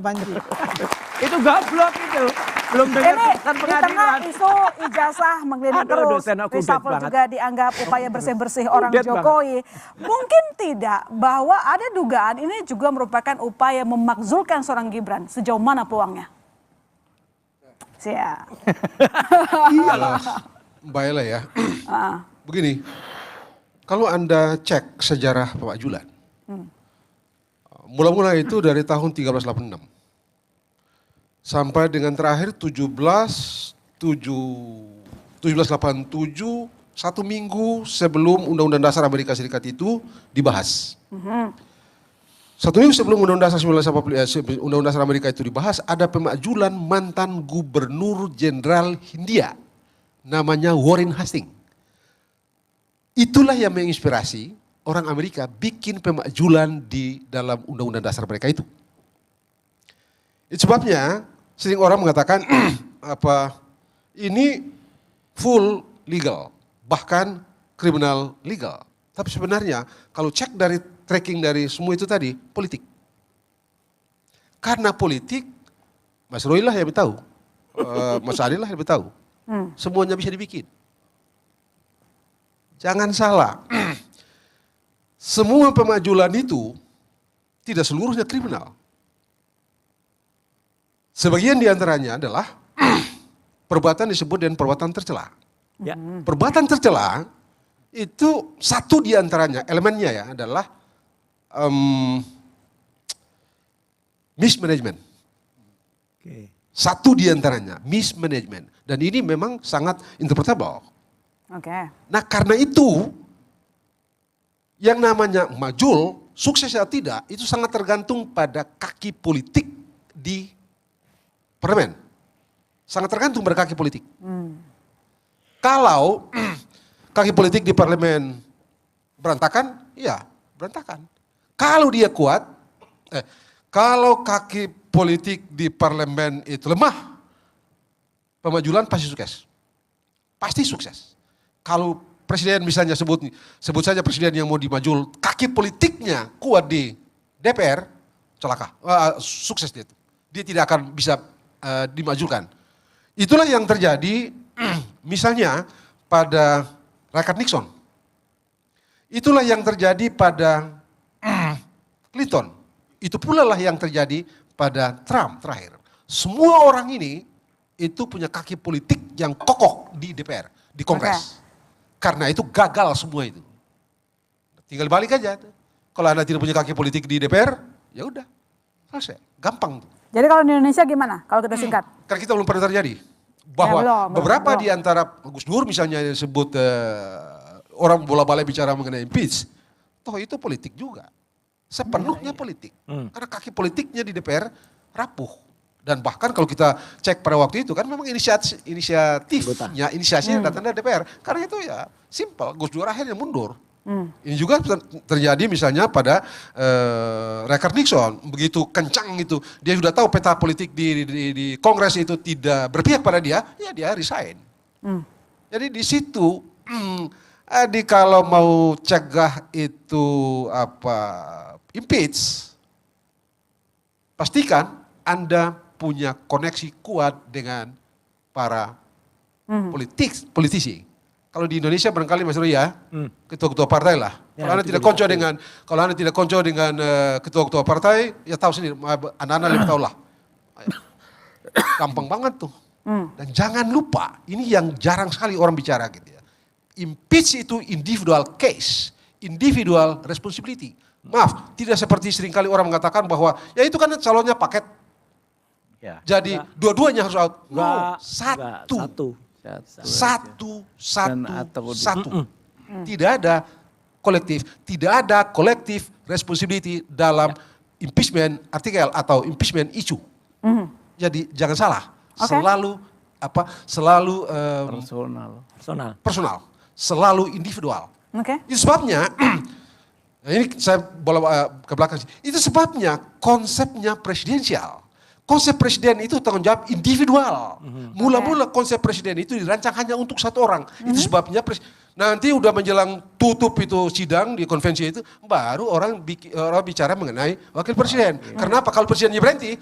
Panji. Itu goblok itu. Belum dengar Ini putusan di tengah pengadilan. isu ijazah mengeliling Aduh, terus, dosen aku reshuffle banget. juga dianggap upaya bersih-bersih orang Udet Jokowi. Mungkin tidak bahwa ada dugaan ini juga merupakan upaya memakzulkan seorang Gibran. Sejauh mana peluangnya? Siap. Mbak Ella ya, begini, kalau Anda cek sejarah Pak Julan, mula-mula itu dari tahun 1386 sampai dengan terakhir 1787, satu minggu sebelum Undang-Undang Dasar Amerika Serikat itu dibahas. Satu minggu sebelum Undang-Undang Dasar Amerika itu dibahas, ada pemakzulan mantan Gubernur Jenderal Hindia, namanya Warren Hastings. Itulah yang menginspirasi orang Amerika bikin pemakzulan di dalam Undang-Undang Dasar mereka itu. Itu sebabnya sering orang mengatakan ini full legal, bahkan criminal legal. Tapi sebenarnya kalau cek dari tracking dari semua itu tadi, politik. Karena politik, Mas Roy lah yang lebih tahu, Mas Adil lah yang lebih tahu. Semuanya bisa dibikin. Jangan salah, semua pemakzulan itu tidak seluruhnya kriminal. Sebagian diantaranya adalah perbuatan disebut dengan perbuatan tercela. Ya. Perbuatan tercela itu satu diantaranya, elemennya ya adalah mismanagement. Oke. Satu diantaranya, mismanagement. Dan ini memang sangat interpretable. Oke. Nah karena itu, yang namanya majul, sukses atau tidak, itu sangat tergantung pada kaki politik di parlemen. Sangat tergantung pada kaki politik. Kalau kaki politik di parlemen berantakan, ya berantakan. Kalau dia kuat, kalau kaki politik di parlemen itu lemah, pemakzulan pasti sukses. Pasti sukses. Kalau presiden misalnya sebut saja presiden yang mau dimajul, kaki politiknya kuat di DPR, celaka, sukses dia. Dia tidak akan bisa dimajulkan. Itulah yang terjadi misalnya pada Richard Nixon. Itulah yang terjadi pada Clinton. Itu pula lah yang terjadi pada Trump terakhir. Semua orang ini itu punya kaki politik yang kokoh di DPR, di Kongres. Karena itu gagal semua itu. Tinggal balik aja. Kalau Anda tidak punya kaki politik di DPR, ya udah, selesai, gampang. Jadi kalau di Indonesia gimana? Kalau kita singkat. Karena kita belum pernah terjadi. Bahwa beberapa di antara Gus Dur misalnya yang disebut orang bola-balik bicara mengenai impeach, toh itu politik juga. Sepenuhnya politik. Karena kaki politiknya di DPR rapuh. Dan bahkan kalau kita cek pada waktu itu kan memang inisiasinya datang dari DPR. Karena itu ya simpel, Gus Dur akhirnya mundur. Ini juga terjadi misalnya pada Richard Nixon. Begitu kencang itu, dia sudah tahu peta politik di Kongres itu tidak berpihak pada dia, ya dia resign. Jadi di situ, kalau mau cegah itu impeach, pastikan Anda punya koneksi kuat dengan para politisi. Kalau di Indonesia barangkali Mas Roy ya, ketua-ketua partai lah. Kalau Anda tidak konco dengan ketua-ketua partai, ya tahu sendiri, anak-anak lebih tahu lah. Gampang banget tuh. Dan jangan lupa, ini yang jarang sekali orang bicara gitu ya. Impeach itu individual case, individual responsibility. Maaf, tidak seperti seringkali orang mengatakan bahwa ya itu kan calonnya paket. Ya. Jadi dua-duanya harus out. Enggak, Satu. satu. Tidak ada kolektif responsibility dalam impeachment artikel atau impeachment issue. Jadi jangan salah, selalu personal, selalu individual. Itu sebabnya ini saya bawa ke belakang. Itu sebabnya konsepnya presidensial. Konsep presiden itu tanggung jawab individual. Mula-mula konsep presiden itu dirancang hanya untuk satu orang. Itu sebabnya nanti udah menjelang tutup itu sidang di konvensi itu, baru orang bicara mengenai wakil presiden. Karena apa? Kalau presidennya berhenti,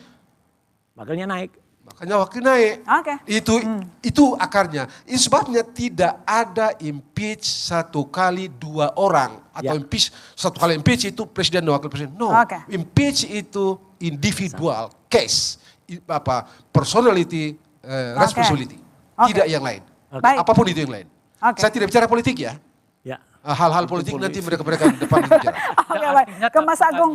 Makanya naik. Makanya wakil naik. Oke. Itu akarnya. Itu sebabnya tidak ada impeach 1 kali 2 orang. Atau impeach 1 kali impeach itu presiden dan wakil presiden. No. Oke. Impeach itu individual case. Personality, responsibility. Oke. Tidak yang lain. Baik. Apapun itu yang lain. Oke. Saya tidak bicara politik ya. Ya. Hal-hal politik nanti mereka depan bicara. Oke, baik. Ke Mas Agung.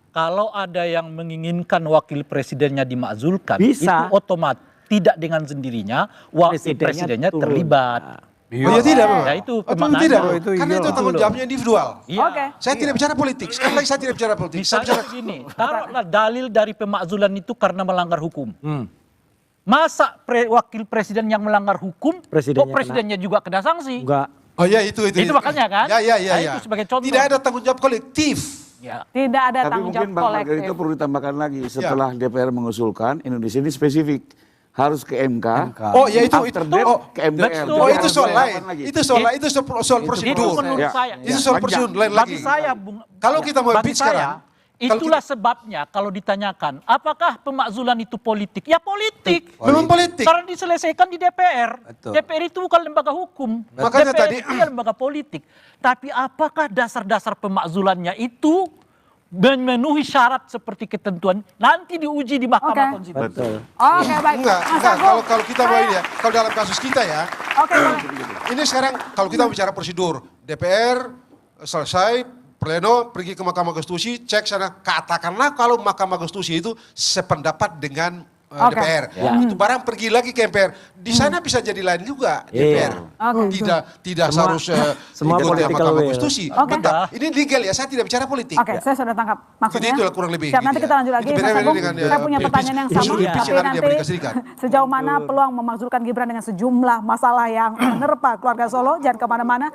Kalau ada yang menginginkan wakil presidennya dimakzulkan, Bisa. itu otomatis tidak dengan sendirinya wakil presidennya turun. terlibat. Oh ya tidak, Bang. Ya itu Tentu pemaknaan. tidak, Oh, Bang. itu Karena iya. itu tanggung jawabnya individual. Iya. Oke. Saya tidak bicara politik. Sekali lagi saya tidak bicara politik. Saya Misalnya bicara begini, taruhlah dalil dari pemakzulan itu karena melanggar hukum. Masa wakil presiden yang melanggar hukum, Presidennya kok presidennya juga kena sanksi? Enggak. Oh ya itu. Itu makanya kan? Ya. Nah, itu sebagai contoh. Tidak ada tanggung jawab kolektif. Ya. Tidak ada Tapi tanggung mungkin jawab Bang kolektif. Margarito perlu ditambahkan lagi. Setelah DPR mengusulkan, Indonesia ini spesifik. Harus ke MK. Oh ya itu. After that, ke MDR. Betul. Oh Jadi itu harus soal ada lain. tahapan lagi. Itu soal prosedur. Itu menurut Ya. saya. Itu soal prosedur lain Bagi lagi. saya, Bung, Kalau kita mau bagi impeach saya, sekarang, kalau itulah sebabnya kalau ditanyakan, apakah pemakzulan itu politik? Ya politik. Memang politik. Karena diselesaikan di DPR. Betul. DPR itu bukan lembaga hukum. Makanya DPR tadi- itu ya lembaga politik. Tapi apakah dasar-dasar pemakzulannya itu memenuhi syarat seperti ketentuan nanti diuji di Mahkamah Oke. Konstitusi. Betul. Oke, baik. Enggak. Mas Agung. Kalau kita mau ini ya, kalau dalam kasus kita ya, Oke, boleh. ini sekarang kalau kita bicara prosedur, DPR selesai, pleno pergi ke Mahkamah Konstitusi, cek sana, katakanlah kalau Mahkamah Konstitusi itu sependapat dengan Oke. DPR. Itu barang pergi lagi ke MPR. Di sana bisa jadi lain juga DPR. Oke. Tidak Semua- harus semua ikut political Mahkamah will. Konstitusi. Oke. Bentar, ini legal ya, saya tidak bicara politik. Oke, saya sudah tangkap maksudnya. Itulah kurang lebih Siap, nanti gitu kita ya. lanjut lagi. Itu Mas beda-beda Agung, dengan, saya punya pertanyaan yang sama. isu impeach Tapi yang ada di nanti Amerika Serikat. sejauh mana peluang memakzulkan Gibran dengan sejumlah masalah yang menerpa keluarga Solo. Jangan kemana-mana.